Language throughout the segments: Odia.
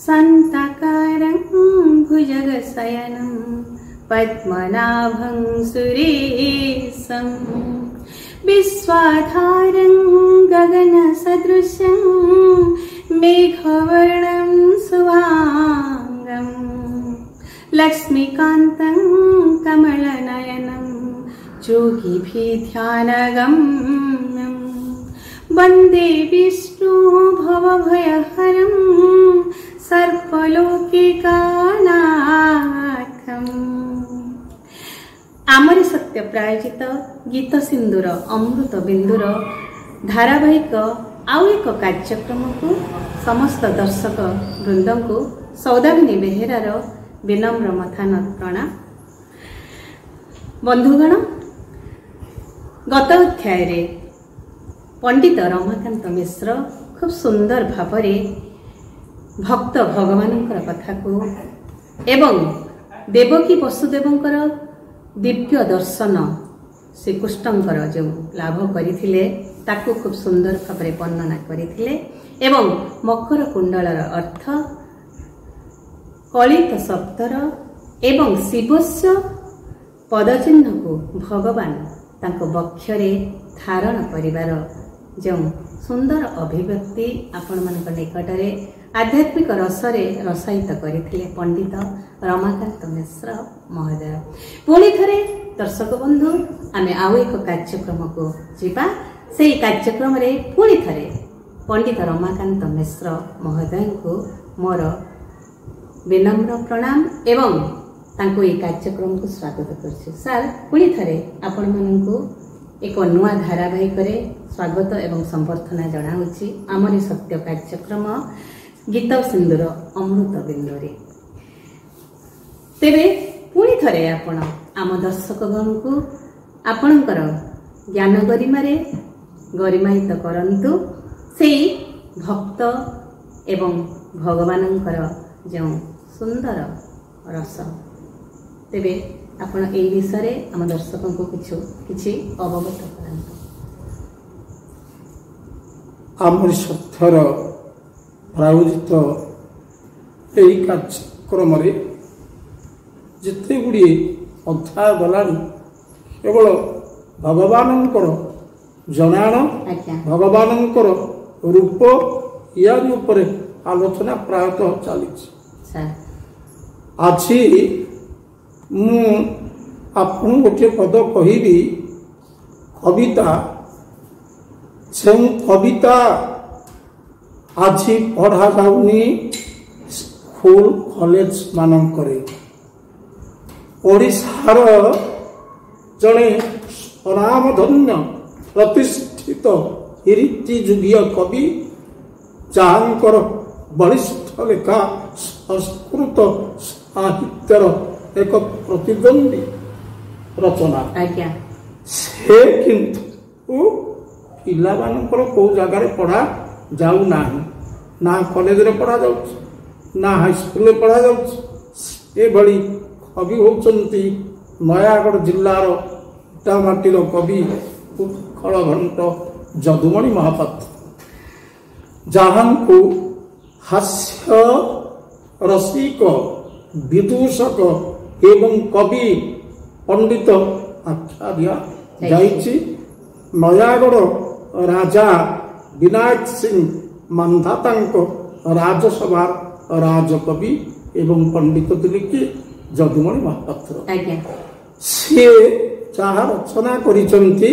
शान्ताकारं भुजगशयनं पद्मनाभं सुरेशं विश्वाधारं गगनसदृशं मेघवर्णं शुभांगं लक्ष्मीकान्तं कमलनयनं योगिभिर्ध्यानगम्यं वन्दे विष्णु भवभयहरं सर्वलोकिकानाथम्। आमरी सत्य प्रायोजित गीत सिंधुर अमृत बिंदुर धारावाहिक आउ एक कार्यक्रम को समस्त दर्शक वृंद को सौदामिनी बेहेरार विनम्र मथानत प्रणाम। बंधुगण, गत अध्याय पंडित रमाकांत मिश्र खूब सुंदर भावरे भक्त भगवान कथा को एवं देवकी वसुदेवंकर दिव्य दर्शन श्रीकृष्णंकर जो लाभ करथिले ताकू खूब सुंदर भाव वर्णना करथिले एवं मकर कुंडलर अर्थ कलित शब्दर एवं शिवस्य पदचिन्ह को भगवान तांको वक्षरे धारण करिवार जो सुंदर अभिव्यक्ति आपण मानक निकटरे आध्यात्मिक रसरे रसायित करथिले पंडित रमाकांत मिश्र महोदय। पुणी थरे दर्शक बंधु आमे आउ एक कार्यक्रम को जीवा। सेही कार्यक्रम रे पुणी थरे पंडित रमाकांत मिश्र महोदय को मोर विनम्र प्रणाम एवं तांको ए कार्यक्रम को स्वागत करछि। सर, पुणी थरे आपण मानकु एक नुआ धारावाहिक स्वागत एवं संबर्धना जनाऊँगी। आमरी सत्य कार्यक्रम गीत सिंधुर अमृत बिंदुरे तेरे पुणी थरे आपण आम दर्शकगण को आपणकर ज्ञान गरिमारे गरिमायित करंतु से भक्त एवं भगवानंकर जो सुंदर रस तेरे आपण ए विषय आम दर्शकों को किछि अवगत करांतु। आमरी सत्यर प्रायोजित यही कार्यक्रम जिते गुड़ी अध्याय गला केवल भगवान जनाण भगवान रूप या आलोचना प्रायतः चली। आज आपन गोटे पद कहबी कविता से कविता आज पढ़ा जाऊनी स्कूल कॉलेज मानकरे। ओडिशार जड़े स्वनामधन्य प्रतिष्ठित हिरिटी जुगीय कवि जहाँकर बलिष्ठ लेखा संस्कृत साहित्यर एक प्रतिद्वंदी रचना से किंतु पिला मानकर को जगार पढ़ा जाऊ ना कॉलेज रे पढ़ा जाउछ ना हाई स्कूल रे पढ़ा जाउछ। ए भली कवि होचंती नयागढ़ जिल्लार इटामाटीर कवि उत्कल घंट जदुमणि महापात्र जहाँ को हास्य रसिक विदूषक एवं कवि पंडित आख्या दिया जाइछि। नयागढ़ राजा विनायक सिंह मानधाता राजसभा राजकवि एवं पंडित थे कि जदुमणि महापात्र सी जहाँ रचना करिसंती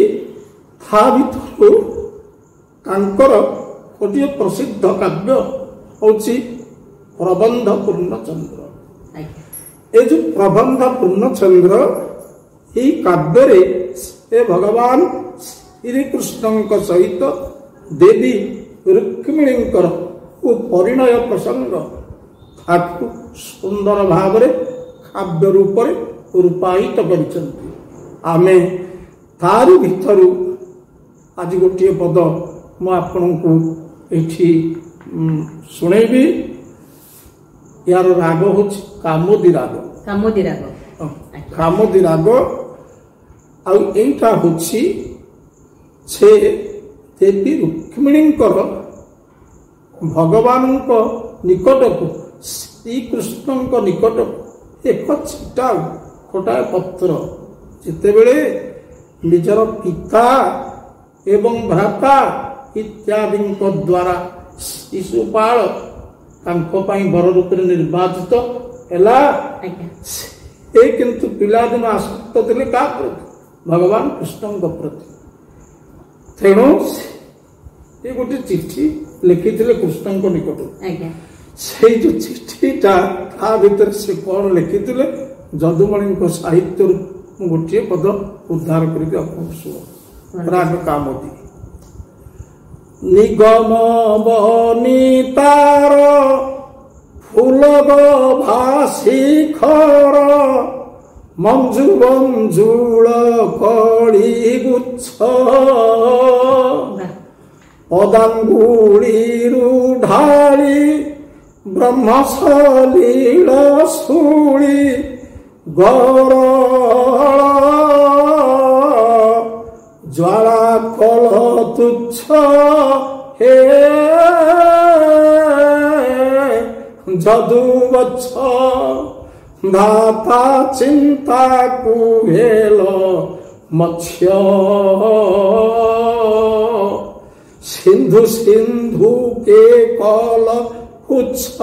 था भितरु तांकर गोटे प्रसिद्ध काव्य होछि प्रबंध पूर्णचंद्र। ये जो प्रबंध पूर्णचंद्र ये काव्य से भगवान श्री कृष्ण सहित देवी रुक्मिणी परिणय प्रसंग सुंदर भाव काव्य रूप रूपायित करिसंती। आमे तारी भितरु आज गोटे पद मु आपनकु एठी सुनेबी। यार राग होछि कामोदी राग। कामोदी राग आउ एटा होछि से देवी रुक्मिणी भगवान निकट को ଶ୍ରୀକୃଷ୍ଣଙ୍କ ନିକଟ ଏକ ଛିଟା ଗୋଟାଏ ପତ୍ର ଯେତେବେଳେ ନିଜର ପିତା ଏବଂ ଭ୍ରାତା ଇତ୍ୟାଦିଙ୍କ ଦ୍ୱାରା ଶିଶୁପାଳ ତାଙ୍କ ପାଇଁ ବର ରୂପରେ ନିର୍ବାଚିତ ହେଲା। ସେ କିନ୍ତୁ ପିଲାଦିନ ଆସକ୍ତ ଥିଲେ କାହା ପ୍ରତି? ଭଗବାନ କୃଷ୍ଣଙ୍କ ପ୍ରତି। ତେଣୁ ସେ ଗୋଟେ ଚିଠି ଲେଖିଥିଲେ କୃଷ୍ଣଙ୍କ ନିକଟକୁ। ସେଇ ଯୋଉ ଚିଠିଟା ତା ଭିତରେ ସେ କଣ ଲେଖିଥିଲେ ଯଦୁମଣିଙ୍କ ସାହିତ୍ୟରୁ ମୁଁ ଗୋଟିଏ ପଦ ଉଦ୍ଧାର କରିକି ଆପଣଙ୍କୁ ଶୁଣ। ରାଗ କାମୋଦି ନିଗମ ବନିତାର ଫୁଲ ଭାସିଖର ମଞ୍ଜୁ ବଞ୍ଜୁଳ କଳି ଗୁଚ୍ଛ ପଦାଙ୍ଗୁଳିରୁ ଢାଳି ବ୍ରହ୍ମସଲୀଳ ଶୂଳି ଗର ଜ୍ୱାଳା କଳ ତୁଚ୍ଛ ହେ ଯଦୁବଚ୍ଛ ଧାତା ଚିନ୍ତା କୁହେଲ ମତ୍ସ୍ୟ সিন্ধু সিন্ধু কে কল উচ্ছ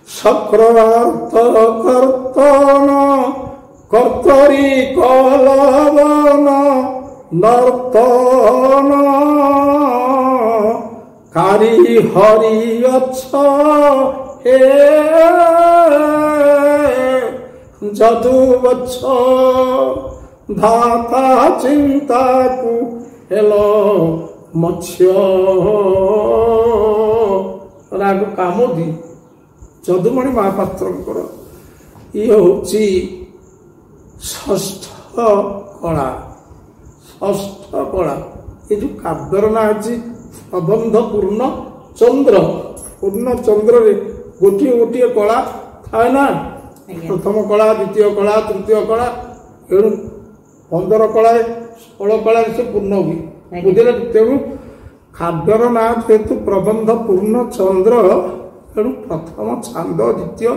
চক্রার্থ কর্তন কর্তরি কলবন নর্তন কারি হরি অচ্ছ হে যদুবচ্ছ ধাতা চিন্তাকু হেলো মৎস্য। ରାଗ କାମୋଦି ଯଦୁମଣି ମହାପାତ୍ରଙ୍କର ଇଏ ହେଉଛି ଷଷ୍ଠ କଳା। ଷଷ୍ଠ କଳା ଏ ଯୋଉ କାବ୍ୟର ନାଁ ଅଛି ପ୍ରବନ୍ଧ ପୂର୍ଣ୍ଣ ଚନ୍ଦ୍ର। ପୂର୍ଣ୍ଣ ଚନ୍ଦ୍ରରେ ଗୋଟିଏ ଗୋଟିଏ କଳା ଥାଏ ନା, ପ୍ରଥମ କଳା, ଦ୍ୱିତୀୟ କଳା, ତୃତୀୟ କଳା, ଏଣୁ 15 କଳାରେ 16 କଳାରେ ସେ ପୂର୍ଣ୍ଣ ହୁଏ, ବୁଝିଲେ। ତେଣୁ କାବ୍ୟର ନାଁ ଯେହେତୁ ପ୍ରବନ୍ଧ ପୂର୍ଣ୍ଣ ଚନ୍ଦ୍ର, ତେଣୁ ପ୍ରଥମ ଛାନ୍ଦ, ଦ୍ୱିତୀୟ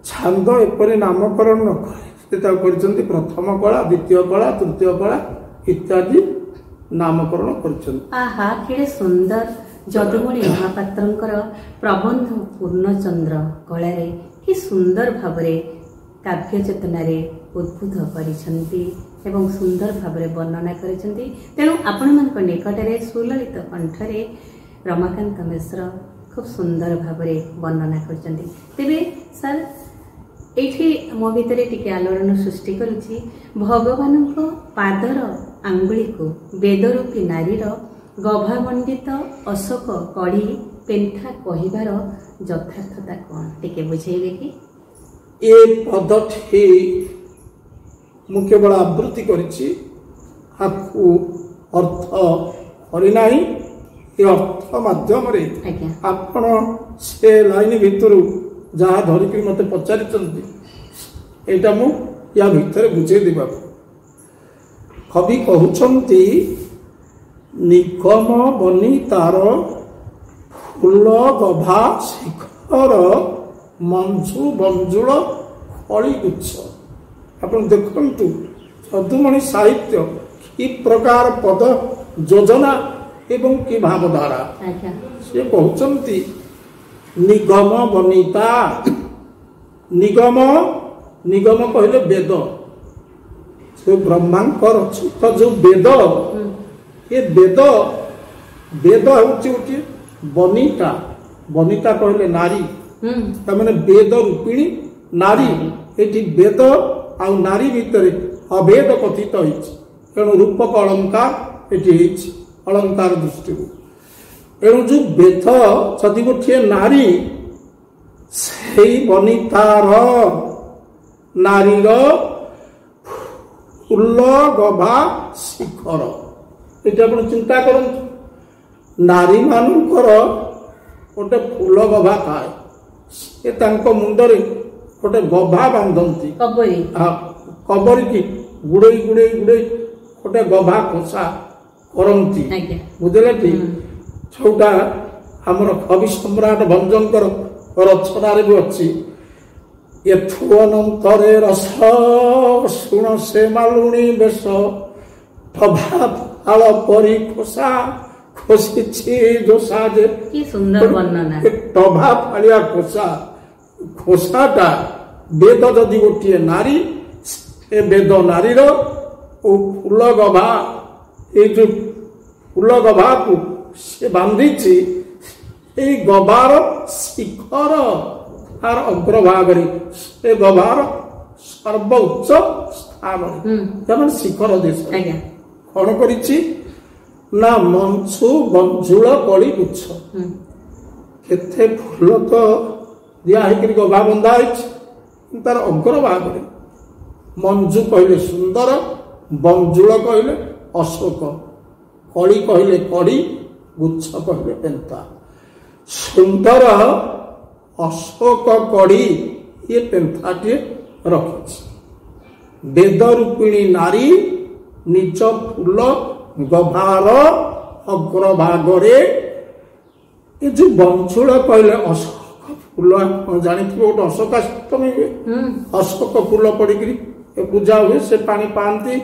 ଛାନ୍ଦ ଏପରି ନାମକରଣ ନ କରି ସେ ତାକୁ କରିଛନ୍ତି ପ୍ରଥମ କଳା, ଦ୍ୱିତୀୟ କଳା, ତୃତୀୟ କଳା ଇତ୍ୟାଦି ନାମକରଣ କରିଛନ୍ତି। ଆହା କେଡ଼େ ସୁନ୍ଦର ଯଦୁମଣି ମହାପାତ୍ରଙ୍କର ପ୍ରବନ୍ଧ ପୂର୍ଣ୍ଣଚନ୍ଦ୍ର କଳାରେ କି ସୁନ୍ଦର ଭାବରେ କାବ୍ୟ ଚେତନାରେ ଉଦ୍ବୁଦ୍ଧ କରିଛନ୍ତି ଏବଂ ସୁନ୍ଦର ଭାବରେ ବର୍ଣ୍ଣନା କରିଛନ୍ତି। ତେଣୁ ଆପଣମାନଙ୍କ ନିକଟରେ ସୁଲଳିତ କଣ୍ଠରେ ରମାକାନ୍ତ ମିଶ୍ର ଖୁବ୍ ସୁନ୍ଦର ଭାବରେ ବର୍ଣ୍ଣନା କରିଛନ୍ତି। ତେବେ ସାର୍ ଏଇଠି ମୋ ଭିତରେ ଟିକେ ଆଲୋଡ଼ନ ସୃଷ୍ଟି କରୁଛି, ଭଗବାନଙ୍କ ପାଦର ଆଙ୍ଗୁଳିକୁ ବେଦରୂପୀ ନାରୀର ଗଭାମଣ୍ଡିତ ଅଶୋକ କଢ଼ି ପେଣ୍ଠା କହିବାର ଯଥାର୍ଥତା କ'ଣ ଟିକେ ବୁଝେଇବେ କି? ଏ ପଦଟି ମୁଁ କେବଳ ଆବୃତ୍ତି କରିଛି, ଆକୁ ଅର୍ଥ କରିନାହିଁ। ଏ ଅର୍ଥ ମାଧ୍ୟମରେ ଆପଣ ସେ ଲାଇନ ଭିତରୁ ଯାହା ଧରିକି ମତେ ପଚାରିଛନ୍ତି ଏଇଟା ମୁଁ ୟା ଭିତରେ ବୁଝେଇ ଦେବାକୁ। କବି କହୁଛନ୍ତି ନିଗମ ବନି ତାର ଫୁଲ ଗଭା ଶିଖର ମଞ୍ଜୁ ବଞ୍ଜୁଳ କଳି ଗୁଚ୍ଛ। ଆପଣ ଦେଖନ୍ତୁ ଯଦୁମଣି ସାହିତ୍ୟ କି ପ୍ରକାର ପଦ ଯୋଜନା ଏବଂ କି ଭାବଧାରା। ସେ କହୁଛନ୍ତି ନିଗମ ବନିତା। ନିଗମ, ନିଗମ କହିଲେ ବେଦ, ସେ ବ୍ରହ୍ମାଙ୍କର ରଚିତ ଯୋଉ ବେଦ, ଏ ବେଦ, ବେଦ ହେଉଛି ଗୋଟିଏ ବନିତା। ବନିତା କହିଲେ ନାରୀ, ତାମାନେ ବେଦ ରୂପିଣୀ ନାରୀ। ଏଠି ବେଦ ଆଉ ନାରୀ ଭିତରେ ଅଭେଦ କଥିତ ହେଇଛି, ତେଣୁ ରୂପକ ଅଳଙ୍କାର ଏଠି ହେଇଛି ଅଳଙ୍କାର ଦୃଷ୍ଟିରୁ। ଏଣୁ ଯୋଉ ବେଦ ଯଦି ଗୋଟିଏ ନାରୀ, ସେଇ ବନିତାର ନାରୀର ଫୁଲ ଗଭା ଶିଖର। ଏଠି ଆପଣ ଚିନ୍ତା କରନ୍ତୁ, ନାରୀ ମାନଙ୍କର ଗୋଟେ ଫୁଲ ଗଭା ଥାଏ, ସେ ତାଙ୍କ ମୁଣ୍ଡରେ ଗୋଟେ ଗଭା ବାନ୍ଧନ୍ତି, କବରିକି ଗୁଡେଇ ଗୁଡେଇ ଗୁଡେଇ ଗୋଟେ ଗଭା ଖୋସା କରନ୍ତି, ବୁଝିଲେ କି? ଯୋଉଟା ଆମର କବି ସମ୍ରାଟ ଭଞ୍ଜଙ୍କର ରଚନାରେ ବି ଅଛି, ଏଥୁ ଅନନ୍ତରେ ରସ ଶୁଣ ସେ ମାଲୁଣି ବେଶ, ଟଭା ଫାଳ ପରି ଖୋସା ଖୋସିଛି ଦୋଷା। ଯେ କି ସୁନ୍ଦର ବର୍ଣ୍ଣନା। ଟଭା ଫାଳିଆ ଖୋସାଟା ବେଦ ଯଦି ଗୋଟିଏ ନାରୀ, ଏ ବେଦ ନାରୀର ଫୁଲ ଗଭା, ଏଇ ଯୋଉ ଫୁଲ ଗଭାକୁ ସେ ବାନ୍ଧିଛି, ଏଇ ଗଭାର ଶିଖର ତାର ଅଗ୍ରଭାଗରେ, ସେ ଗଭାର ସର୍ବୋଚ୍ଚ ସ୍ଥାନରେ, ଯେମନ ଶିଖର ଦେଶ କଣ କରିଛି ନା ମଞ୍ଚୁ ଗଞ୍ଜୁଳ କଳି ଗୁଚ୍ଛ। କେତେ ଫୁଲ ତ ଦିଆ ହେଇକରି ଗଭା ବନ୍ଧା ହେଇଛି, ତାର ଅଗ୍ରଭାଗରେ ମଞ୍ଜୁ କହିଲେ ସୁନ୍ଦର, ବଞ୍ଜୁଳ କହିଲେ ଅଶୋକ, କଳି କହିଲେ କଡ଼ି, ଗୁଚ୍ଛ କହିଲେ ପେନ୍ଥା। ସୁନ୍ଦର ଅଶୋକ କଡ଼ି ଇଏ ପେନ୍ଥାଟିଏ ରଖିଛି। ବେଦ ରୂପିଣୀ ନାରୀ ନିଜ ଫୁଲ ଗଭାର ଅଗ୍ରଭାଗରେ, ଏ ଯୋଉ ବଞ୍ଜୁଳ କହିଲେ ଅଶୋକ ଫୁଲ, ଆପଣ ଜାଣିଥିବେ ଗୋଟେ ଅଶୋକାଷ୍ଟମୀ ହୁଏ, ଅଶୋକ ଫୁଲ ପଡିକିରି ପୂଜା ହୁଏ, ସେ ପାଣି ପାଆନ୍ତି।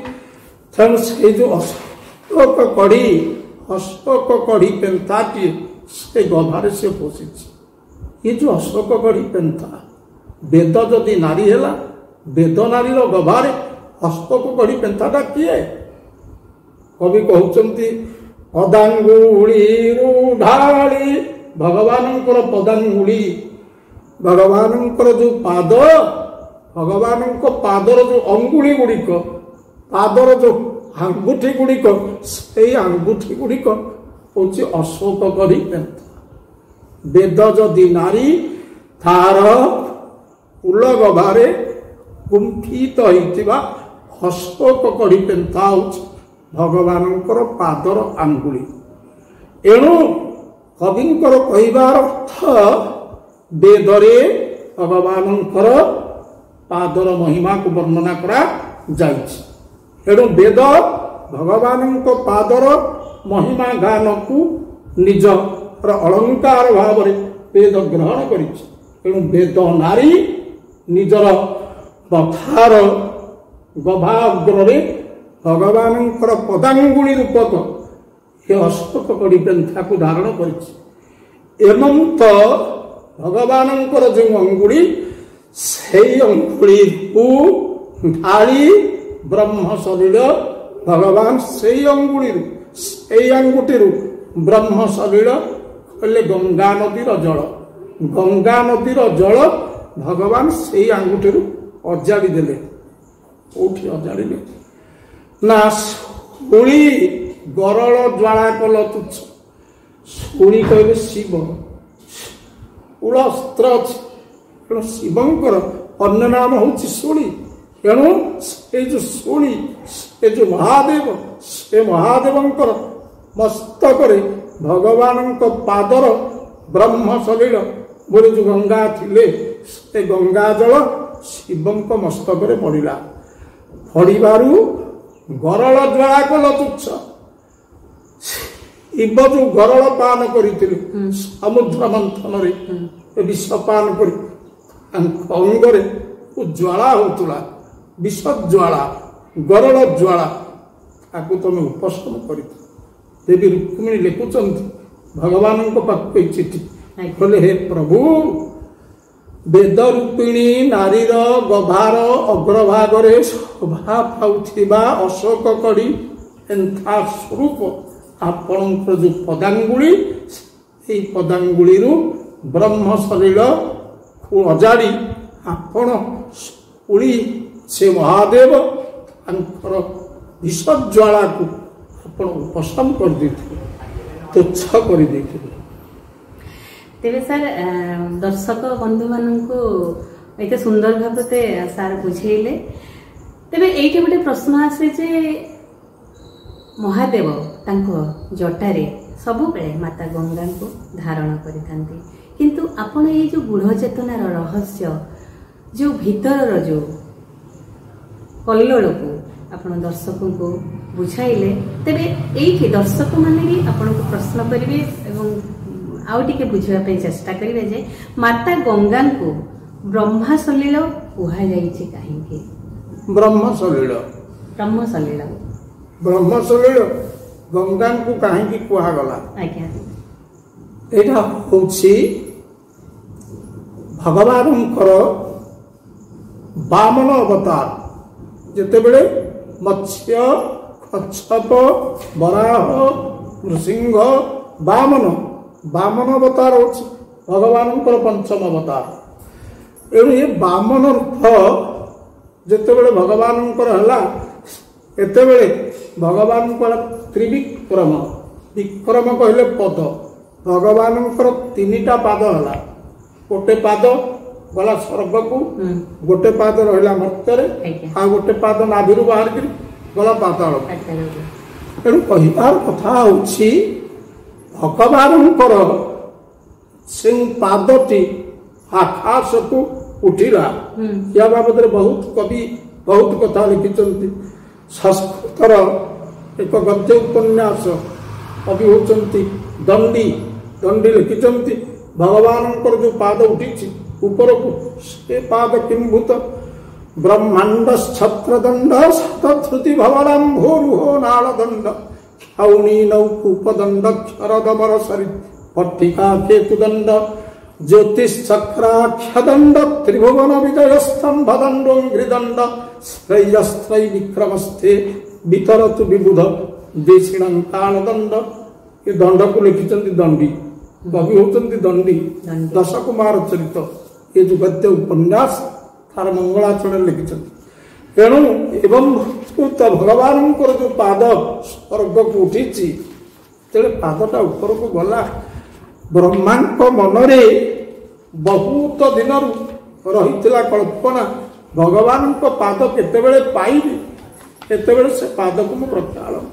ତେଣୁ ସେଇ ଯୋଉ ଅଶୋକ କଢି ପେନ୍ଥାଟିଏ ସେ ଗଭାରେ ସେ ପୋଷିଛି। ଏ ଯୋଉ ଅଶୋକ କଢି ପେନ୍ଥା, ବେଦ ଯଦି ନାରୀ ହେଲା, ବେଦ ନାରୀର ଗଭାରେ ଅଶୋକ କଢି ପେନ୍ଥାଟା କିଏ? କବି କହୁଛନ୍ତି, ପଦାଙ୍ଗୁଳିରୁ ଢାଳି, ଭଗବାନଙ୍କର ପଦାଙ୍ଗୁଳି, ଭଗବାନଙ୍କର ଯୋଉ ପାଦ, ଭଗବାନଙ୍କ ପାଦର ଯୋଉ ଅଙ୍ଗୁଳି ଗୁଡ଼ିକ, ପାଦର ଯୋଉ ଆଙ୍ଗୁଠି ଗୁଡ଼ିକ, ସେଇ ଆଙ୍ଗୁଠି ଗୁଡ଼ିକ ହଉଛି ଅଶୋକ କଢି ପେନ୍ଥା। ବେଦ ଯଦି ନାରୀ, ତାର ଫୁଲ ଗଭାରେ ଗୁମ୍ଫିତ ହେଇଥିବା ଅଶୋକ କଢି ପେନ୍ଥା ହଉଛି ଭଗବାନଙ୍କର ପାଦର ଆଙ୍ଗୁଳି। ଏଣୁ କବିଙ୍କର କହିବାର ଅର୍ଥ, ବେଦରେ ଭଗବାନଙ୍କର ପାଦର ମହିମାକୁ ବର୍ଣ୍ଣନା କରାଯାଇଛି। ଏଣୁ ବେଦ ଭଗବାନଙ୍କ ପାଦର ମହିମା ଗାନକୁ ନିଜର ଅଳଙ୍କାର ଭାବରେ ବେଦ ଗ୍ରହଣ କରିଛି। ତେଣୁ ବେଦ ନାରୀ ନିଜର ବଥାର ଗଭାଗ୍ରରେ ଭଗବାନଙ୍କର ପଦାଙ୍ଗୁଳି ରୂପକ ଏ ଅଶୋକ କଢି ପେନ୍ଥାକୁ ଧାରଣ କରିଛି। ଏବଂ ତ ଭଗବାନଙ୍କର ଯେଉଁ ଅଙ୍ଗୁଳି, ସେଇ ଅଙ୍ଗୁଳିକୁ ଢାଳି ବ୍ରହ୍ମ ଶରୀର, ଭଗବାନ ସେଇ ଅଙ୍ଗୁଳିରୁ, ସେଇ ଆଙ୍ଗୁଠିରୁ ବ୍ରହ୍ମ ଶରୀର କହିଲେ ଗଙ୍ଗା ନଦୀର ଜଳ, ଗଙ୍ଗା ନଦୀର ଜଳ ଭଗବାନ ସେଇ ଆଙ୍ଗୁଠିରୁ ଅଜାଡ଼ି ଦେଲେ। କୋଉଠି ଅଜାଡ଼ିଲେ ନା ଶୂଳି ଗରଳ ଜ୍ୱାଳା କଲ ତୁଚ୍ଛ। ଶୂଳି କହିଲେ ଶିବ, ଶୂଳ ଅସ୍ତ୍ର ଅଛି, ତେଣୁ ଶିବଙ୍କର ଅନ୍ୟ ନାମ ହଉଛି ଶୂଳି। ତେଣୁ ସେଇ ଯୋଉ ଶୂଳି, ସେ ଯୋଉ ମହାଦେବ, ସେ ମହାଦେବଙ୍କର ମସ୍ତକରେ ଭଗବାନଙ୍କ ପାଦର ବ୍ରହ୍ମ ଶରୀର ବୋଲି ଯୋଉ ଗଙ୍ଗା ଥିଲେ, ସେ ଗଙ୍ଗା ଜଳ ଶିବଙ୍କ ମସ୍ତକରେ ପଡ଼ିଲା। ପଡ଼ିବାରୁ ଗରଳ ଜ୍ୱାଳା କଲ ତୁଚ୍ଛ। ଶିବ ଯୋଉ ଗରଳ ପାନ କରିଥିଲେ ସମୁଦ୍ର ମନ୍ଥନରେ, ବିଷ ପାନ କରି ତାଙ୍କ ଅଙ୍ଗରେ ଜ୍ୱାଳା ହଉଥିଲା, ବିଷ ଜ୍ୱାଳା, ଗରଳ ଜ୍ୱାଳା, ତାକୁ ତମେ ଉପଶମ କରିଥିଲ। ଦେବୀ ରୁକ୍ମିଣୀ ଲେଖୁଛନ୍ତି ଭଗବାନଙ୍କ ପାଖକୁ ଏଇ ଚିଠି, କହିଲେ ହେ ପ୍ରଭୁ, ବେଦ ରୂପିଣୀ ନାରୀର ଗଭାର ଅଗ୍ରଭାଗରେ ଶୋଭା ପାଉଥିବା ଅଶୋକ କଢି ପେନ୍ଥା ସ୍ୱରୂପ ଆପଣଙ୍କର ଯୋଉ ପଦାଙ୍ଗୁଳି, ସେଇ ପଦାଙ୍ଗୁଳିରୁ ବ୍ରହ୍ମ ଶରୀରକୁ ଅଜାଡ଼ି ଆପଣ ଶୂଳି, ସେ ମହାଦେବ, ତାଙ୍କର ବିଷଜ୍ୱାଳାକୁ ଆପଣ ଉପଶମ କରିଦେଇଥିଲେ, ତୁଚ୍ଛ କରିଦେଇଥିଲେ। ତେବେ ସାର୍, ଦର୍ଶକ ବନ୍ଧୁମାନଙ୍କୁ ଏତେ ସୁନ୍ଦର ଭାବରେ ସାର୍ ବୁଝେଇଲେ। ତେବେ ଏଇଠି ଗୋଟେ ପ୍ରଶ୍ନ ଆସେ ଯେ ମହାଦେବ ତାଙ୍କ ଜଟାରେ ସବୁବେଳେ ମାତା ଗଙ୍ଗାଙ୍କୁ ଧାରଣ କରିଥାନ୍ତି, କିନ୍ତୁ ଆପଣ ଏଇ ଯୋଉ ଗୂଢ଼ ଚେତନାର ରହସ୍ୟ, ଯୋଉ ଭିତରର ଯୋଉ କଲ୍ଲୋଳକୁ ଆପଣ ଦର୍ଶକଙ୍କୁ ବୁଝାଇଲେ। ତେବେ ଏଇଠି ଦର୍ଶକମାନେ ବି ଆପଣଙ୍କୁ ପ୍ରଶ୍ନ କରିବେ ଏବଂ आउ टिके बुझिबा पे चेष्टा करिवे जे माता गंगा को ब्रह्मा सलील कुहा जाईछि काहेकि ब्रह्म सलील गंगा को काहेकि कुहा गला आज्ञा एटा होछि भगवानंकर वामन अवतार जेतेबेले मत्स्य कच्छप वराह नृसिंह वामन अवतार होछि भगवानंकर पंचम अवतार एणु ये वामन रूप जेतेबेले भगवानंकर हला एतेबेले भगवानंकर त्रिविक्रम विक्रम कहले पद भगवानंकर तीनिटा पाद हला गोटे पाद गला स्वर्ग को गोटे पाद रहिला मर्त्य आ गोटे पाद नाभिरु बाहर करी गला पाताल एणु कहिबार कथा होछि भगवानंकर से पादटी आकाश को उठिला या बाबद बहुत कवि बहुत कथा लिखिଛନ୍ତି संस्कृतर एक गद्य उपन्यास कवि होଛନ୍ତି दंडी लिखिଛନ୍ତି भगवानंकर जो पाद उठी ऊपर को से पाद किंभूत ब्रह्मांड छत्रदंड शतश्रुति भवलंभोरुहो नालदंड क्षौणी नौकूपदंड क्षरदमर सरि पट्टिका केतुदंड ज्योतिश्चक्राख्यदंड त्रिभुवन विजय स्तंभ दंडोंघ्रिदंड श्रेयस्त्रय विक्रमस्थे वितरतु विबुध देशिणंकाल दंड ये दंड को लिखिଛନ୍ତି दंडी कवि होଛନ୍ତି दंडी दश कुमार चरित ये जो गद्य उपन्यास तार मंगलाचरण लिखिଛନ୍ତି एणु एवं भगवानंकर जो पाद स्वर्ग को उठी तेरे पादटा ऊपर को गला ब्रह्मांक मनरे बहुत दिन रही कल्पना भगवान पाद केतेबेले पाइबी केतेबेले से पाद को मु प्रक्षालन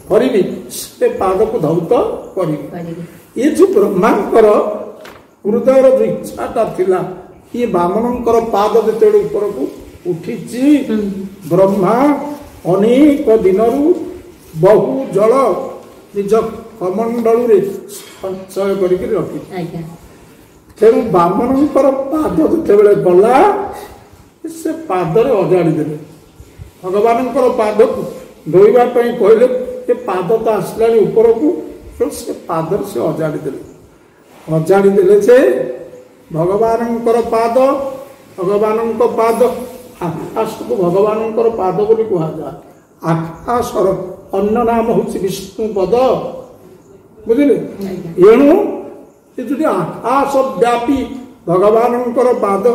करी से पाद को धौत करी ये जो ब्रह्मांकर हृदय जो इच्छाटा थिला ये वामनंकर पाद जेतेबेले ऊपर को उठी ब्रह्मा अनेक दिन बहु जल निज कमंडल रे संचय करके रखी तेणु वामनंकर पाद जेतेबेले गला से पादरे अजाड़ी देले भगवानंकर पाद को धोइबा पई कहले ये पाद तो आसला ऊपर को तो से पादर से अजाड़ी देले से भगवानंकर पाद आकाश को भगवानंकर पाद बोली कहा जाए आकाशर अन्य नाम हूँ विष्णु पद बुझे एणु ये आकाश व्यापी भगवानंकर पाद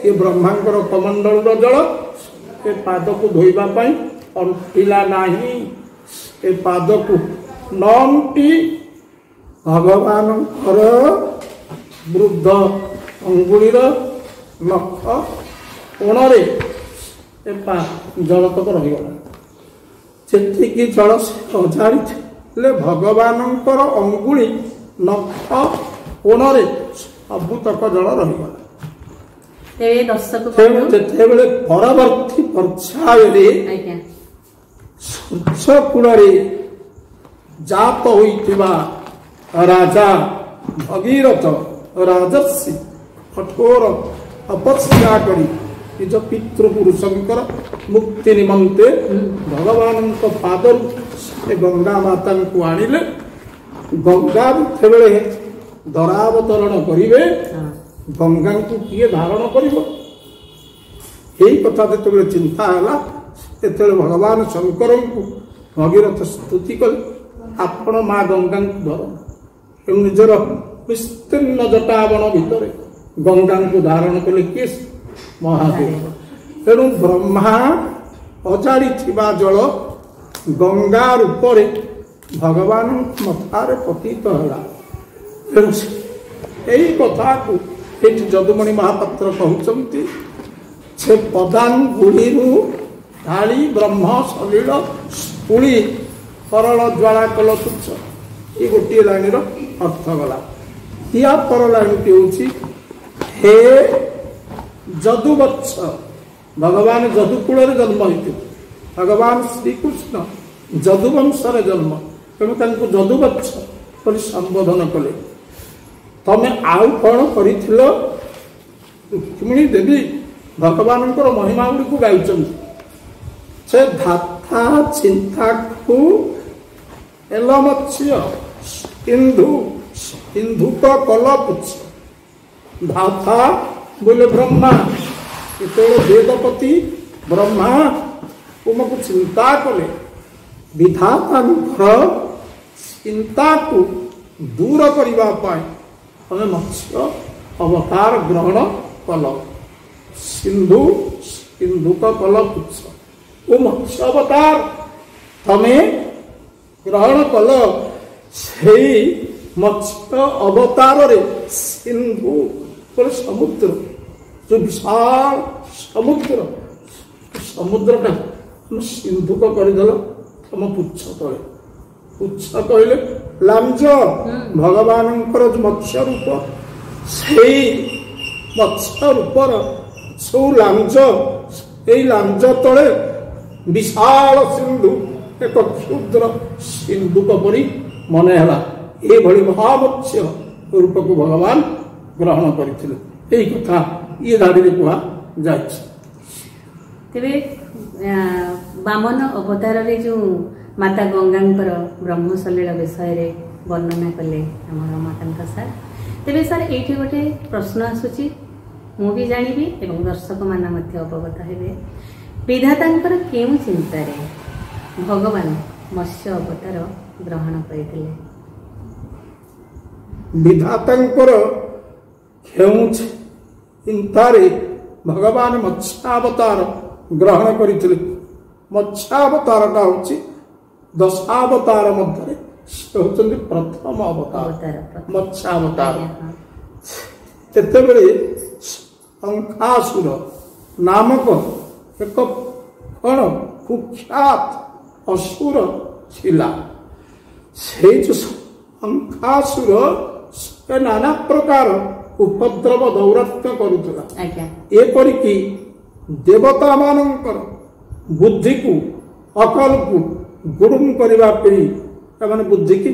ये ब्रह्मांकर कमंडल जल ए पाद को धोइबा पई अंटिला नाही ए पाद को नंटी भगवानंकर वृद्ध अंगुलीर नख कोणरे जल तक रहीगला जेतिकी जल से अजाड़ी भगवानंकर अंगुली नख कोणरे सबुतक जल रहीगला जेतेबेले परवर्ती पर्याय सूर्य कूल जात होइतिबा राजा भगीरथ राजर्षि कठोर तपस्या करी निज पितृपुरुषंकर मुक्ति निमंते भगवान पादर गंगा माता को आनिले गंगा जेतेबेले दरावतरण करिवे गंगा को किए धारण करिवो यही कथा जेतेबेले चिंता हला तेतेबेले भगवान शंकर को भगीरथ स्तुति कले आपण माँ गंगा को धर निजर विस्तीर्ण जटावण भितर गंगा को धारण कले किए महादेव तेणु ब्रह्मा अजाड़ी थिबा जल गंगा रूप भगवान मथारे पतित हला तेणु यही कथा को जदुमणि महापात्र कहते से पदांगुली ढाली ब्रह्म सलील स्फूली सरल ज्वाला कल तुच्छ ये गोटे लाइन अर्थ गला या पर लाइन टी हे जदुवत्स भगवान जदुकूल जन्म होते भगवान श्रीकृष्ण जदुवंशर जन्म तेणु जदुवत्स संबोधन कले ତମେ ଆଉ କ'ଣ କରିଥିଲ? ରୁକ୍ମିଣୀ ଦେବୀ ଭଗବାନଙ୍କର ମହିମା ଗୁଡ଼ିକୁ ଗାଇଛନ୍ତି। ସେ ଧାତା ଚିନ୍ତାକୁ ହେଲ ମତ୍ସ୍ୟ ସିନ୍ଧୁକ କଲ ପୁଚ୍ଛ। ଧାତା ବୋଲେ ବ୍ରହ୍ମା। ଯେତେବେଳେ ବେଦପତି ବ୍ରହ୍ମା ତୁମକୁ ଚିନ୍ତା କଲେ, ବିଧାତାଙ୍କର ଚିନ୍ତାକୁ ଦୂର କରିବା ପାଇଁ ତମେ ମତ୍ସ୍ୟ ଅବତାର ଗ୍ରହଣ କଲ। ସିନ୍ଧୁକ କଲ ପୁଚ୍ଛ ଓ ମତ୍ସ୍ୟ ଅବତାର ତମେ ଗ୍ରହଣ କଲ। ସେଇ ମତ୍ସ୍ୟ ଅବତାରରେ ସିନ୍ଧୁ ସମୁଦ୍ର, ଯୋଉ ବିଶାଳ ସମୁଦ୍ରଟା ସିନ୍ଧୁକ କରିଦେଲ ତମ ପୁଚ୍ଛ ତଳେ। ପୁଚ୍ଛ କହିଲେ ଲାଞ୍ଜ। ଭଗବାନଙ୍କର ଯୋଉ ମତ୍ସ୍ୟ ରୂପ, ସେଇ ମତ୍ସ୍ୟ ରୂପର ସବୁ ଲାଞ୍ଜ, ଏଇ ଲାଞ୍ଜ ତଳେ ବିଶାଳ ସିନ୍ଧୁ ଏକ କ୍ଷୁଦ୍ର ସିନ୍ଧୁକ ପରି ମନେ ହେଲା। ଏଇଭଳି ମହାମତ୍ସ୍ୟ ରୂପକୁ ଭଗବାନ ଗ୍ରହଣ କରିଥିଲେ। ଏଇ କଥା ଇଏ ଧାଡ଼ିରେ କୁହାଯାଇଛି। ତେବେ ବାମନ ଅବତାରରେ ଯେଉଁ ମାତା ଗଙ୍ଗାଙ୍କର ବ୍ରହ୍ମସଲୀଳ ବିଷୟରେ ବର୍ଣ୍ଣନା କଲେ ଆମର ମାତାଙ୍କ ସାର୍। ତେବେ ସାର୍ ଏଇଠି ଗୋଟେ ପ୍ରଶ୍ନ ଆସୁଛି, ମୁଁ ବି ଜାଣିବି ଏବଂ ଦର୍ଶକମାନେ ମଧ୍ୟ ଅବଗତ ହେବେ। ବିଧାତାଙ୍କର କେଉଁ ଚିନ୍ତାରେ ଭଗବାନ ମତ୍ସ୍ୟ ଅବତାର ଗ୍ରହଣ କରିଥିଲେ? ବିଧାତାଙ୍କର କେଉଁ ଚିନ୍ତାରେ ଭଗବାନ ମତ୍ସ୍ୟାବତାର ଗ୍ରହଣ କରିଥିଲେ? ମତ୍ସ୍ୟାବତାରଟା ହେଉଛି ଦଶାବତାର ମଧ୍ୟରେ ସେ ହେଉଛନ୍ତି ପ୍ରଥମ ଅବତାର, ମତ୍ସ୍ୟାବତାର। ଯେତେବେଳେ ଶଙ୍ଖାସୁର ନାମକ ଏକ କ'ଣ କୁଖ୍ୟାତ ଅସୁର ଥିଲା, ସେଇ ଯୋଉ ଶଙ୍ଖାସୁର ସେ ନାନା ପ୍ରକାର ଉପଦ୍ରବ ଦୌରାତ୍ମ୍ୟ କରୁଥିଲା। ଏପରିକି ଦେବତା ମାନଙ୍କର ବୁଦ୍ଧିକୁ ଅକଲକୁ ଗୁଡୁମ କରିବା ପାଇଁ, ସେମାନେ ବୁଦ୍ଧିକି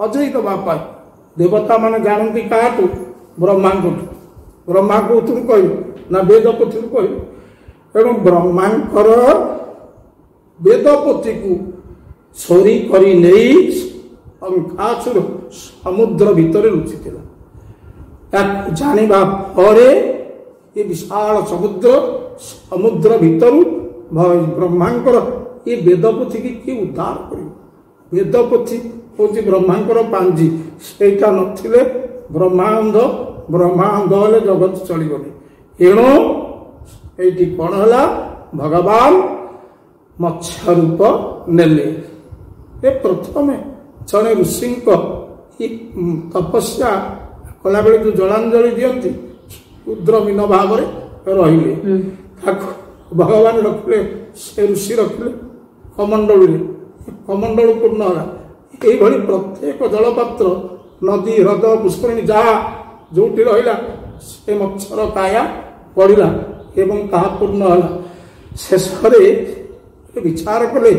ଅଜେଇ ଦେବା ପାଇଁ ଦେବତା ମାନେ ଜାଣନ୍ତି କାହାଠୁ? ବ୍ରହ୍ମାଙ୍କଠୁ। ବ୍ରହ୍ମା କୋଉଥିରୁ କହିବେ ନା ବେଦପତିରୁ କହିବେ। ତେଣୁ ବ୍ରହ୍ମାଙ୍କର ବେଦପତିକୁ ଚୋରି କରି ନେଇ ଶଙ୍ଖାସୁର ସମୁଦ୍ର ଭିତରେ ଲୁଚିଥିଲା। ତାକୁ ଜାଣିବା ପରେ ଏ ବିଶାଳ ସମୁଦ୍ର ଭିତରୁ ବ୍ରହ୍ମାଙ୍କର ଏ ବେଦପତିକି କିଏ ଉଦ୍ଧାର କରିବ? ବେଦପତି ହଉଛି ବ୍ରହ୍ମାଙ୍କର ପାଞ୍ଜି। ସେଇଟା ନଥିଲେ ବ୍ରହ୍ମାଣ୍ଡ ହେଲେ ଜଗତ ଚଳିବନି। ଏଣୁ ଏଇଠି କ'ଣ ହେଲା? ଭଗବାନ ମତ୍ସ୍ୟ ରୂପ ନେଲେ। ଏ ପ୍ରଥମେ ଜଣେ ଋଷିଙ୍କ ତପସ୍ୟା କଲାବେଳେ ଯୋଉ ଜଳାଞ୍ଜଳି ଦିଅନ୍ତି, କ୍ଷୁଦ୍ର ମୀନ ଭାବରେ ରହିଲେ। ତାକୁ ଭଗବାନ ରଖିଲେ, ସେ ଋଷି ରଖିଲେ କମଣ୍ଡଳୀରେ। କମଣ୍ଡଳ ପୂର୍ଣ୍ଣ ହେଲା। ଏଇଭଳି ପ୍ରତ୍ୟେକ ଜଳପାତ୍ର, ନଦୀ, ହ୍ରଦ, ପୁଷ୍କରିଣୀ ଯାହା ଯୋଉଠି ରହିଲା, ସେ ମତ୍ସ୍ୟର କାୟା ପଡ଼ିଲା ଏବଂ ତାହା ପୂର୍ଣ୍ଣ ହେଲା। ଶେଷରେ ବିଚାର କଲେ,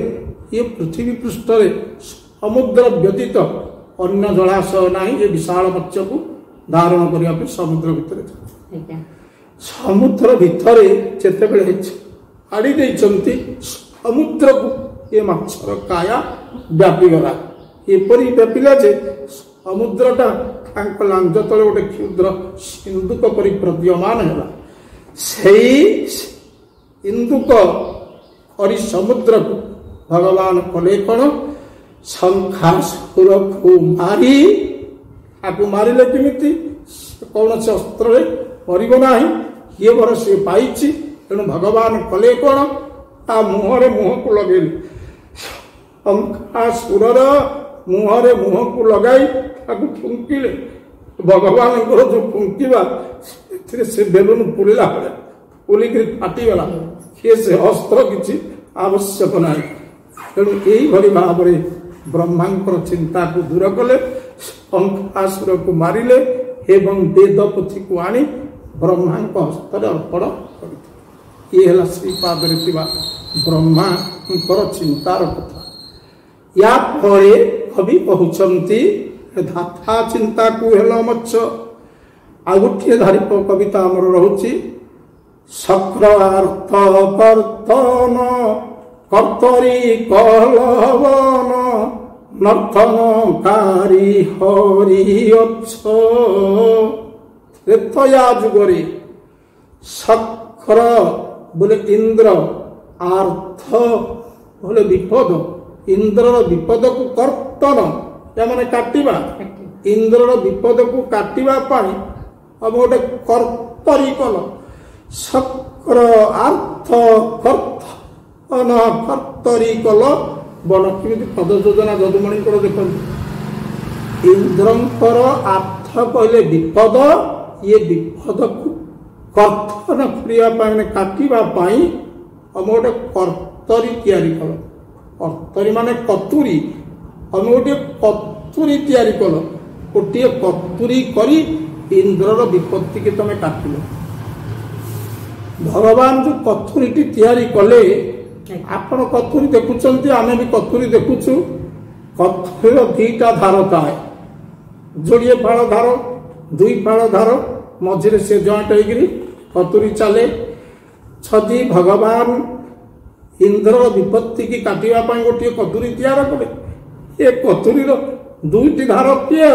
ଇଏ ପୃଥିବୀ ପୃଷ୍ଠରେ ସମୁଦ୍ର ବ୍ୟତୀତ ଅନ୍ୟ ଜଳାଶୟ ନାହିଁ ଯେ ବିଶାଳ ମତ୍ସ୍ୟକୁ ଧାରଣ କରିବା ପାଇଁ ସମୁଦ୍ର ଭିତରେ। ସମୁଦ୍ର ଭିତରେ ଯେତେବେଳେ ଛାଡ଼ି ଦେଇଛନ୍ତି ସମୁଦ୍ରକୁ, ଏ ମାଛର କାୟା ବ୍ୟାପିଗଲା। ଏପରି ବ୍ୟାପିଲା ଯେ ସମୁଦ୍ରଟା ତାଙ୍କ ଲାଞ୍ଜ ତଳେ ଗୋଟେ କ୍ଷୁଦ୍ର ସିନ୍ଧୁକ ପରି ପ୍ରତୀୟମାନ ହେଲା। ସେଇ ସିନ୍ଧୁକ କରି ସମୁଦ୍ରକୁ ଭଗବାନ କଲେ କ'ଣ? ଶଙ୍ଖାସୁରକୁ ମାରି, ତାକୁ ମାରିଲେ କେମିତି? କୌଣସି ଅସ୍ତ୍ରରେ ମରିବ ନାହିଁ। କିଏ ବର ସିଏ ପାଇଛି। ତେଣୁ ଭଗବାନ କଲେ କ'ଣ? ତା ମୁହଁରେ ମୁହଁକୁ ଲଗେଇଲେ। ଶଙ୍ଖାସୁରର ମୁହଁରେ ମୁହଁକୁ ଲଗାଇ ତାକୁ ଫୁଙ୍କିଲେ। ଭଗବାନଙ୍କର ଯୋଉ ଫୁଙ୍କିବା, ସେଥିରେ ସେ ବେଲୁନ ପୁରିଲା ଭଳିଆ ପୁଲିକିରି ଫାଟିଗଲା। କିଏ ସେ ଅସ୍ତ୍ର କିଛି ଆବଶ୍ୟକ ନାହିଁ। ତେଣୁ ଏଇଭଳି ଭାବରେ ବ୍ରହ୍ମାଙ୍କର ଚିନ୍ତାକୁ ଦୂର କଲେ, ଶଙ୍ଖାସୁରକୁ ମାରିଲେ ଏବଂ ବେଦପତିକୁ ଆଣି ବ୍ରହ୍ମାଙ୍କ ହସ୍ତରେ ଅର୍ପଣ କରିଥିଲେ। ଇଏ ହେଲା ଶ୍ରୀପାଦରେ ଥିବା ବ୍ରହ୍ମାଙ୍କର ଚିନ୍ତାର କଥା। ୟା ପରେ କବି କହୁଛନ୍ତି, ଧାତା ଚିନ୍ତାକୁ ହେଲ ମତ୍ସ୍ୟ ଆଉ ଗୋଟିଏ ଧାରି କବିତା ଆମର ରହୁଛି ସକ୍ରାର୍ଥ କର୍ତ୍ତନ କର୍ତ୍ତରୀ କଲବନ ନର୍ତ୍ତନକାରୀ ହରି ଅଛ। ତ୍ରେତୟା ଯୁଗରେ ସକ୍ର ବୋଲେ ଇନ୍ଦ୍ର, ଆର୍ଥ ବୋଲେ ବିପଦ, ଇନ୍ଦ୍ରର ବିପଦକୁ କର୍ତ୍ତନ ମାନେ କାଟିବା, ଇନ୍ଦ୍ରର ବିପଦକୁ କାଟିବା ପାଇଁ ଆମ ଗୋଟେ କର୍ତ୍ତରୀ କଲ। ସକ୍ର ଆର୍ଥ କର୍ତ୍ତନ କର୍ତ୍ତରୀ କଲ ବନ। କେମିତି ପଦ ଯୋଜନା ଯଦୁମଣିଙ୍କର ଦେଖନ୍ତୁ, ଇନ୍ଦ୍ରଙ୍କର ଆର୍ଥ କହିଲେ ବିପଦ, ଇଏ ବିପଦକୁ କର୍ତ୍ତନ କରିବା ପାଇଁ ମାନେ କାଟିବା ପାଇଁ ଆମ ଗୋଟେ କର୍ତ୍ତରୀ ତିଆରି କଲ। କର୍ତ୍ତରୀ ମାନେ କତୁରୀ, ଆମେ ଗୋଟିଏ କତୁରୀ ତିଆରି କଲ। ଗୋଟିଏ କତୁରୀ କରି ଇନ୍ଦ୍ରର ବିପତ୍ତିକି ତମେ କାଟିଲ। ଭଗବାନ ଯୋଉ କତୁରୀଟି ତିଆରି କଲେ, ଆପଣ କତୁରୀ ଦେଖୁଛନ୍ତି, ଆମେ ବି କତୁରୀ ଦେଖୁଛୁ। କତୁରୀର ଦିଟା ଧାର ଥାଏ, ଯୋଡ଼ିଏ ଫାଳ ଧାର, ଦୁଇ ଫାଳ ଧାର, ମଝିରେ ସେ ଜଏଣ୍ଟ ହେଇକିରି କତୁରୀ ଚାଲେ। ଯଦି ଭଗବାନ ଇନ୍ଦ୍ରର ବିପତ୍ତିକି କାଟିବା ପାଇଁ ଗୋଟିଏ କତୁରୀ ତିଆରି କଲେ, ଏ କତୁରୀର ଦୁଇଟି ଧାର କିଏ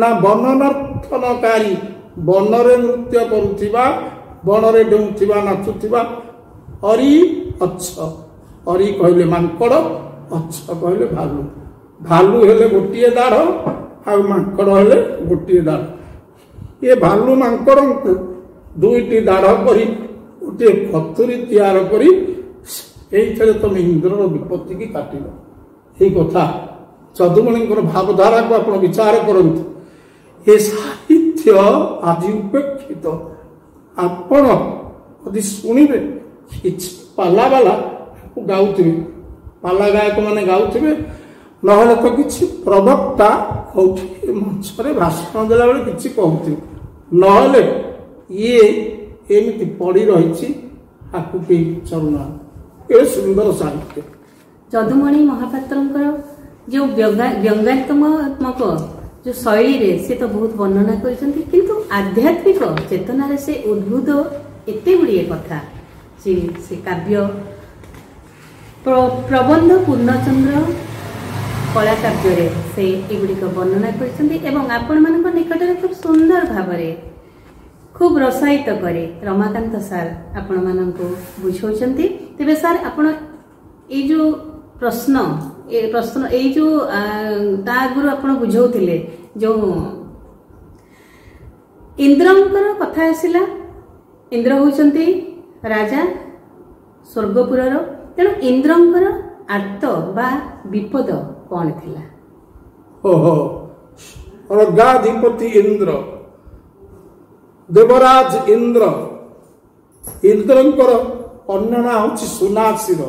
ନା ବନନର୍ତ୍ତନକାରୀ, ବନରେ ନୃତ୍ୟ କରୁଥିବା, ବନରେ ଡେଉଁଥିବା, ନାଚୁଥିବା ହରି ଅଛ। ହରି କହିଲେ ମାଙ୍କଡ଼, ଅଛ କହିଲେ ଭାଲୁ। ଭାଲୁ ହେଲେ ଗୋଟିଏ ଦାଢ଼, ଆଉ ମାଙ୍କଡ଼ ହେଲେ ଗୋଟିଏ ଦାଢ଼। ଏ ଭାଲୁ ମାଙ୍କଡ଼ଙ୍କୁ ଦୁଇଟି ଦାଢ଼ କରି ଗୋଟିଏ କତୁରୀ ତିଆରି କରି ଏଇଥିରେ ତମେ ଇନ୍ଦ୍ରର ବିପତ୍ତିକି କାଟିଲ। ଏଇ କଥା ଯଦୁମଣିଙ୍କର ଭାବଧାରାକୁ ଆପଣ ବିଚାର କରନ୍ତୁ। ଏ ସାହିତ୍ୟ ଆଜି ଉପେକ୍ଷିତ। ଆପଣ ଯଦି ଶୁଣିବେ, କିଛି ପାଲାବାଲା ଗାଉଥିବେ, ପାଲା ଗାୟକ ମାନେ ଗାଉଥିବେ, ନହେଲେ ତ କିଛି ପ୍ରବକ୍ତା କୋଉଠି ମଞ୍ଚରେ ଭାଷଣ ଦେଲାବେଳେ କିଛି କହୁଥିବେ, ନହେଲେ ଇଏ ଏମିତି ପଡ଼ି ରହିଛି, ଆକୁ କେହି ପଚାରୁନାହାନ୍ତି। ଏ ସୁନ୍ଦର ସାହିତ୍ୟ। ଯଦୁମଣି ମହାପାତ୍ରଙ୍କର ଯେଉଁ ବ୍ୟଙ୍ଗାତ୍ମକ ଯେଉଁ ଶୈଳୀରେ ସେ ତ ବହୁତ ବର୍ଣ୍ଣନା କରିଛନ୍ତି, କିନ୍ତୁ ଆଧ୍ୟାତ୍ମିକ ଚେତନାରେ ସେ ଉଦ୍ଭୁତ ଏତେ ଗୁଡ଼ିଏ କଥା ସେ କାବ୍ୟ ପ୍ରବନ୍ଧ ପୂର୍ଣ୍ଣଚନ୍ଦ୍ର କଳା କାବ୍ୟରେ ସେ ଏଗୁଡ଼ିକ ବର୍ଣ୍ଣନା କରିଛନ୍ତି ଏବଂ ଆପଣମାନଙ୍କ ନିକଟରେ ଖୁବ୍ ସୁନ୍ଦର ଭାବରେ ଖୁବ୍ ରସାୟିତ କରି ରମାକାନ୍ତ ସାର୍ ଆପଣମାନଙ୍କୁ ବୁଝାଉଛନ୍ତି। ତେବେ ସାର୍, ଆପଣ ଏଇ ଯେଉଁ ପ୍ରଶ୍ନ ଏଇ ଯେଉଁ ତା ଆଗରୁ ଆପଣ ବୁଝାଉଥିଲେ, ଯେଉଁ ଇନ୍ଦ୍ରଙ୍କର କଥା ଆସିଲା, ଇନ୍ଦ୍ର ହେଉଛନ୍ତି ରାଜା ସ୍ୱର୍ଗପୁରର। ତେଣୁ ଇନ୍ଦ୍ରଙ୍କର ଆର୍ତ ବା ବିପଦ କ'ଣ ଥିଲା? ଓହୋ, ଅର୍ଗାଧିପତି ଇନ୍ଦ୍ର, ଦେବରାଜ ଇନ୍ଦ୍ର। ଇନ୍ଦ୍ରଙ୍କର ଅନ୍ୟ ନାଁ ହେଉଛି ସୁନାଶିର।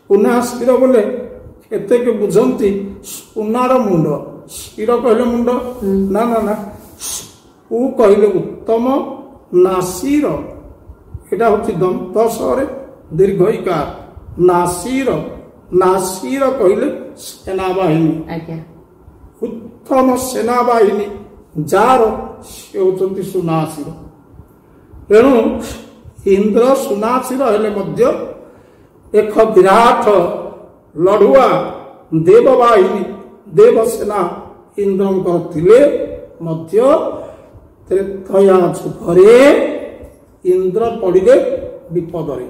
ସୁନାଶିର ବୋଲେ କେତେକ ବୁଝନ୍ତି ସୁନାର ମୁଣ୍ଡ, ଶିର କହିଲେ ମୁଣ୍ଡ, ନା ନା ନା, ଉ କହିଲେ ଉତ୍ତମ, ନାସିର এটা হচ্ছে দন্ত স্বরে দীর্ঘইকার। নাসির, নাসির কহিলে সেনাবাহিনী, উত্তম সেনাবাহিনী যার সে হচ্ছেন সুনাসির। তেণু ইন্দ্র সুনাসির হেলে মধ্য এক বিরাট লড়ুয়া দেববাহিনী, দেবসেনা ইন্দ্রଙ୍କର ଥିଲେ ମଧ୍ୟ ତ୍ରେତୟା ଯୁଗରେ ଇନ୍ଦ୍ର ପଡ଼ିଲେ ବିପଦରେ।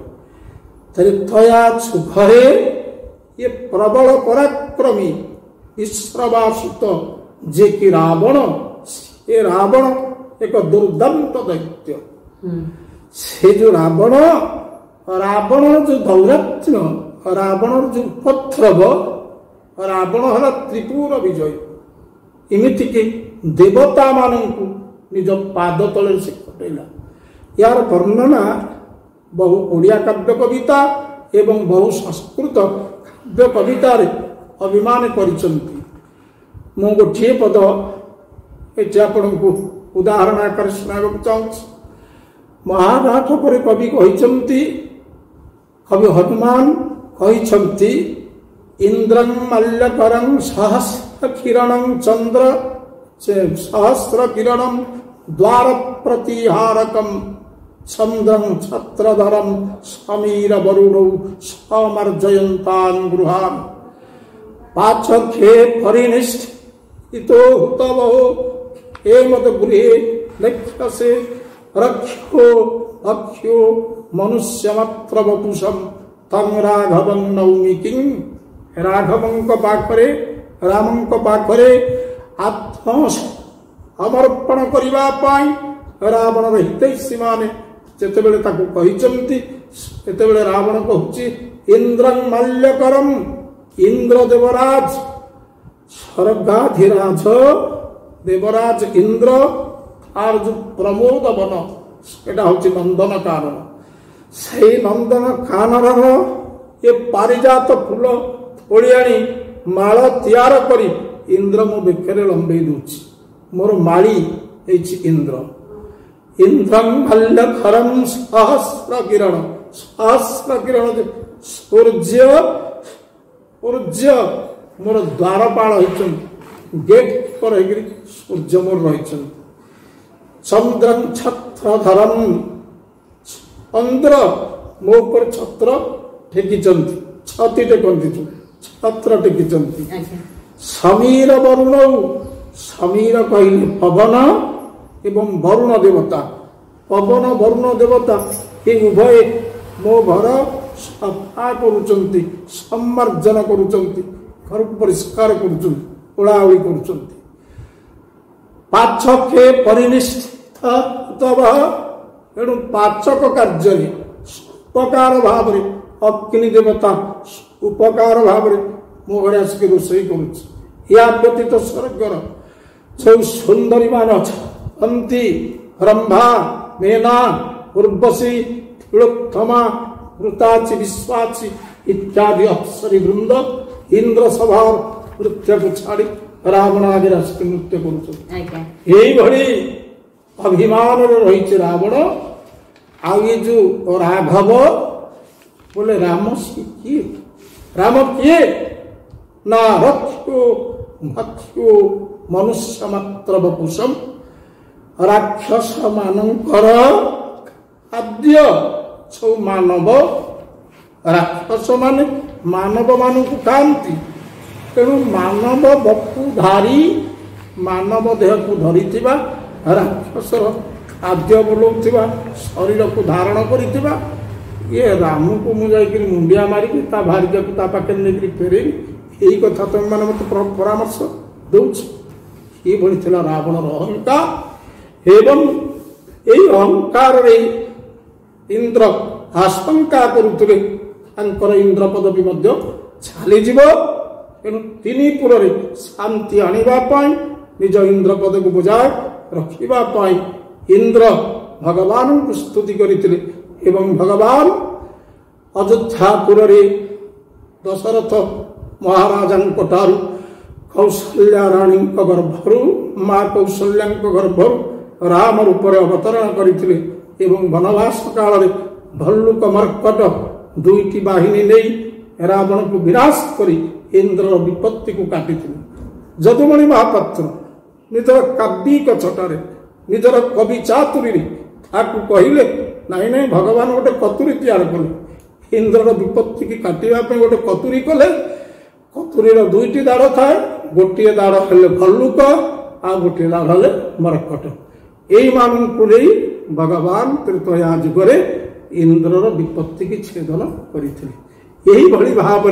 ତ୍ରେତୟା ଯୁଗରେ ଇଏ ପ୍ରବଳ ପରାକ୍ରମୀ ଈଶ୍ୱରବାସୁତ ଯେ କି ରାବଣ, ଏ ରାବଣ ଏକ ଦୁର୍ଦାନ୍ତ ଦୈତ୍ୟ। ସେ ଯୋଉ ରାବଣର ଯୋଉ ଦୌରାତ୍ମ୍ୟ, ରାବଣର ଯୋଉ ଉପଦ୍ରବ, ରାବଣ ହେଲା ତ୍ରିପୁର ବିଜୟ। ଏମିତିକି ଦେବତା ମାନଙ୍କୁ ନିଜ ପାଦ ତଳେ ସେ କଟେଇଲା। यार वर्णना बहु ओडिया काव्य कविता एवं बहु संस्कृत काव्य कवितार अभिमान करिसंती। मु गोटे पद एटी आपनकु उदाहरण आकार सुनाबक चाहूँ। महाभारत पर कवि कहिसंती, कवि हनुमान कहिसंती, इंद्रं मल्लकरं सहस्र किरणं चंद्र सहस्र किरणम द्वार प्रतिहारकम चंद्रम छत्रधरम समीर वरुणौ समर्जयन्तां गृहान् पाचखे परिनिष्ठितो हुतवो हेमद गृहे लक्ष्यसे रक्ष्यो अक्ष्यो मनुष्यमात्र वपुषम तं राघवं नौमि किं राघवंक पाखरे रामंक पाखरे आत्म समर्पण करिबा पाई रावणर हितैषी माने जेतेबेले ताकू कहिचंती सेतेबेले रावण कहूची इंद्रं मल्यकरम इंद्र देवराज स्वर्गाधिराज देवराज इंद्र आर जो प्रमोद वन एटा होची नंदन कानन से नंदन कानन ये पारिजात फूल तोड़ी आनी माल तैयार करी इंद्र मो बेकरे लंबे दूची मोर माली एची इंद्र इंद्रं मल्यकरम सहस्र किरण सूर्य सूर्य मोर द्वारपाल होइछन गेट पर हेगिरी सूर्य मोर रहिछन चंद्रं छत्रधरम चंद्र मो पर छत्र टेकिचंती छाती टेकंती छत्र टेकिचंती समीर वरुण समीर कहले पवन एवं वरुण देवता पवन वरुण देवता ये उभय मो घर सफा करुचंती सम्मार्जन करुचंती घर को परिष्कार करुचंती ओळाओळी करुचंती पाचके परिनिष्ठित एणु पाचक कार्य उपकार भाव अग्नि देवता उपकार भाव मो घर आसिक रोषे करुच या व्यतीत स्वर्गर जो सुंदरी मान अंति ब्रह्मा मेना उर्वशी तिलोत्तमा वृताची विश्वाची इत्यादि अप्सरी वृंद इंद्र सभा नृत्य को छाड़ी रावण आगे राष्ट्र नृत्य कर अभिमान रही रावण आ ये जो राघव बोले राम किए राम किए ना रक्ष्यो भक्ष्यो मनुष्य मात्र वपुषम राक्षस मानकर खाद्य सब मानव राक्षस माने मानव मान को खाती तेणु मानव बपुधारी मानव देह को धरी राक्षस खाद्य बोलौथिबा शरीर को धारण करिथिबा ये राम को मुझे मुंडिया मारिकी ता भार्य को ता पाखे नहीं फेरे यही कथा तुम मैंने मत परामर्श दौच ये भली थिला रावणर अहंकार एवं यही अहंकार रे इंद्र आशंका करुथिले तांकर इंद्र पदवी मध्य छाली जीवो तेणु तीन पुर शांति आनिबा पाई निज इंद्र पद को बजाय रखिबा पाई इंद्र भगवान को स्तुति करथिले एवं भगवान अयोध्यापुर रे दशरथ महाराजन ठारू कौशल्या राणी गर्भरु माँ कौशल्या गर्भरु राम रूप अवतरण करथिले एवं वनवास काल रे भल्लुक मर्कट दुईटी बाहिनी नहीं रावण को विनाश करी इंद्र विपत्ति को काटिथिले जदुमणि महापात्र निजर काव्यिक छटारे निजर कवि चातुरी ताकू कहले नाई नाई भगवान गोटे कतुरी तैयार कले इंद्र विपत्ति की काटिबा पे गोटे कतुरी कले कतुरीर दुईटी दाड़ थाए गोटे दाड़ हेले भल्लुक आ गोटे दाड़ हेले मरकट यही मानू भगवान त्रेतया जुगरे इंद्रर विपत्ति की छेदन करथिले यही भली भाव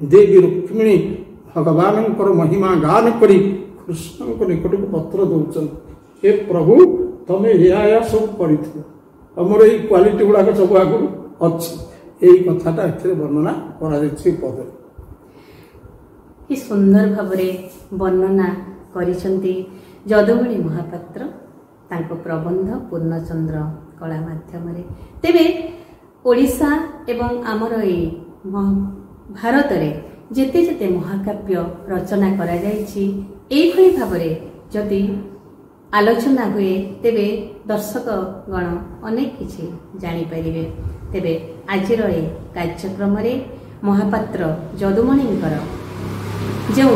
देवी रुक्मिणी भगवान महिमा गान करी कृष्ण को निकट को पत्र दौन हे प्रभु तमें या सब करमर ये क्वालिटी गुड़ाक सब आगु अच्छी यही कथाटा वर्णना कर सुंदर भाव वर्णना करिसंती जदुमणि महापात्र तांको प्रबंध पूर्णचंद्र कला माध्यम तेबे ओडिशा एवं आमर ए भारत रे जेते जेते महाकाव्य रचना करा जायछि एई भली भाबरे जदि आलोचना हुए तेबे दर्शक गण अनेक किछि जानि परिबे तेबे आजिर ए कार्यक्रम रे महापात्र जदुमणिंकर जो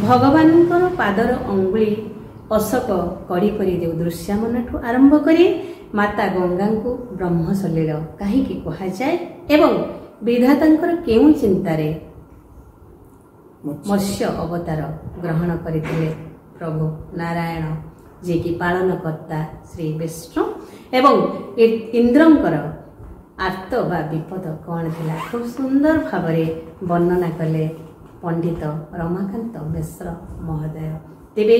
भगवानंकर पादर अंगुली ଅଶୋକ କଡ଼ି କରି ଯେଉଁ ଦୃଶ୍ୟମାନଠୁ ଆରମ୍ଭ କରି ମାତା ଗଙ୍ଗାଙ୍କୁ ବ୍ରହ୍ମସଲୀଳ କାହିଁକି କୁହାଯାଏ ଏବଂ ବିଧାତାଙ୍କର କେଉଁ ଚିନ୍ତାରେ ମତ୍ସ୍ୟ ଅବତାର ଗ୍ରହଣ କରିଥିଲେ ପ୍ରଭୁ ନାରାୟଣ, ଯିଏକି ପାଳନକର୍ତ୍ତା ଶ୍ରୀ ବିଷ୍ଣୁ, ଏବଂ ଇନ୍ଦ୍ରଙ୍କର ଆର୍ତ ବା ବିପଦ କ'ଣ ଥିଲା, ଖୁବ୍ ସୁନ୍ଦର ଭାବରେ ବର୍ଣ୍ଣନା କଲେ ପଣ୍ଡିତ ରମାକାନ୍ତ ମିଶ୍ର ମହୋଦୟ। ତେବେ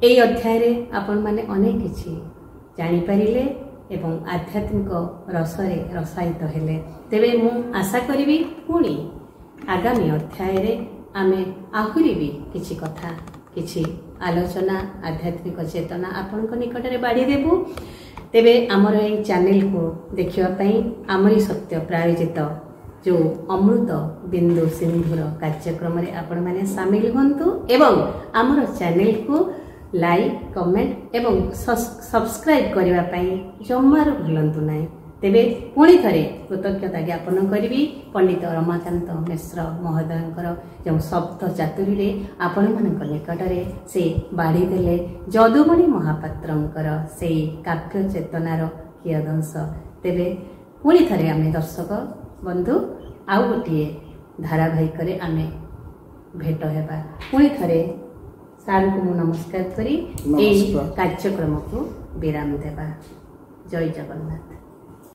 ଏହି ଅଧ୍ୟାୟରେ ଆପଣମାନେ ଅନେକ କିଛି ଜାଣିପାରିଲେ ଏବଂ ଆଧ୍ୟାତ୍ମିକ ରସରେ ରସାୟିତ ହେଲେ। ତେବେ ମୁଁ ଆଶା କରିବି ପୁଣି ଆଗାମୀ ଅଧ୍ୟାୟରେ ଆମେ ଆହୁରି ବି କିଛି କଥା, କିଛି ଆଲୋଚନା, ଆଧ୍ୟାତ୍ମିକ ଚେତନା ଆପଣଙ୍କ ନିକଟରେ ବାଢ଼ିଦେବୁ। ତେବେ ଆମର ଏହି ଚ୍ୟାନେଲକୁ ଦେଖିବା ପାଇଁ ଆମରି ସତ୍ୟ ପ୍ରାୟୋଜିତ ଯେଉଁ ଅମୃତ ବିନ୍ଦୁ ସିନ୍ଧୁର କାର୍ଯ୍ୟକ୍ରମରେ ଆପଣମାନେ ସାମିଲ ହୁଅନ୍ତୁ ଏବଂ ଆମର ଚ୍ୟାନେଲକୁ ଲାଇକ୍, କମେଣ୍ଟ ଏବଂ ସବସ୍କ୍ରାଇବ୍ କରିବା ପାଇଁ ଜମାରୁ ଭୁଲନ୍ତୁ ନାହିଁ। ତେବେ ପୁଣି ଥରେ କୃତଜ୍ଞତା ଜ୍ଞାପନ କରିବି ପଣ୍ଡିତ ରମାକାନ୍ତ ମିଶ୍ର ମହୋଦୟଙ୍କର ଯେଉଁ ଶବ୍ଦ ଚାତୁରୀରେ ଆପଣମାନଙ୍କ ନିକଟରେ ସେ ବାଢ଼ିଦେଲେ ଯଦୁମଣି ମହାପାତ୍ରଙ୍କର ସେହି କାବ୍ୟ ଚେତନାର କିୟଦଂଶ। ତେବେ ପୁଣି ଥରେ ଆମେ ଦର୍ଶକ ବନ୍ଧୁ ଆଉ ଗୋଟିଏ ଧାରାବାହିକରେ ଆମେ ଭେଟ ହେବା। ପୁଣି ଥରେ ସାର୍ଙ୍କୁ ମୁଁ ନମସ୍କାର କରି ଏହି କାର୍ଯ୍ୟକ୍ରମକୁ ବିରାମ ଦେବା। ଜୟ ଜଗନ୍ନାଥ।